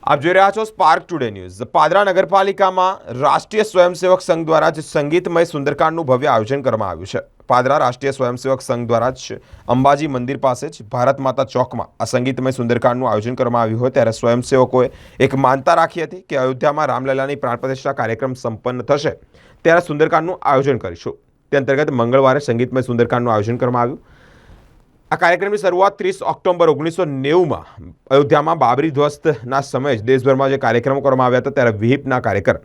આપ જોઈ રહ્યા છો સ્પાર્ક ટુડે ન્યૂઝ। પાદરા નગરપાલિકામાં રાષ્ટ્રીય સ્વયંસેવક સંઘ દ્વારા જ સંગીતમય સુંદરકાંડનું ભવ્ય આયોજન કરવામાં આવ્યું છે। પાદરા રાષ્ટ્રીય સ્વયંસેવક સંઘ દ્વારા જ અંબાજી મંદિર પાસે જ ભારત માતા ચોકમાં આ સંગીતમય સુંદરકાંડનું આયોજન કરવામાં આવ્યું હોય ત્યારે સ્વયંસેવકોએ એક માનતા રાખી હતી કે અયોધ્યામાં રામલલાની પ્રાણ પ્રતિષ્ઠા કાર્યક્રમ સંપન્ન થશે ત્યારે સુંદરકાંડનું આયોજન કરીશું। તે અંતર્ગત મંગળવારે સંગીતમય સુંદરકાંડનું આયોજન કરવામાં આવ્યું। આ કાર્યક્રમની શરૂઆત 30 ઓક્ટોબર 1990માં અયોધ્યામાં બાબરી ધ્વસ્તના સમયે દેશભરમાં જે કાર્યક્રમો કરવામાં આવ્યા હતા ત્યારે વિહિપના કાર્યકર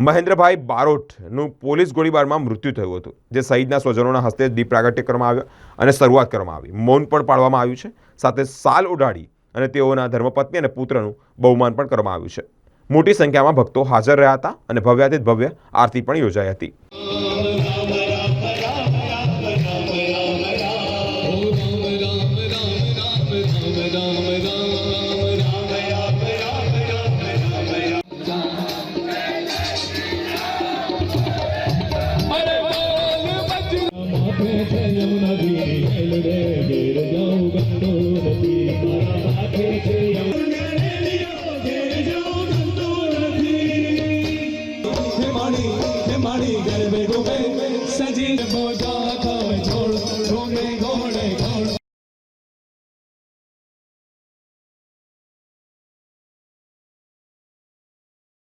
મહેન્દ્રભાઈ બારોટનું પોલીસ ગોળીબારમાં મૃત્યુ થયું હતું, જે શહીદના સ્વજનોના હસ્તે દીપ પ્રાગટ્ય કરવામાં આવ્યા અને શરૂઆત કરવામાં આવી। મૌન પણ પાળવામાં આવ્યું છે, સાથે સાલ ઉડાડી અને તેઓના ધર્મપત્ની અને પુત્રનું બહુમાન પણ કરવામાં આવ્યું છે। મોટી સંખ્યામાં ભક્તો હાજર રહ્યા હતા અને ભવ્યાતિત ભવ્ય આરતી પણ યોજાઈ હતી। यमुना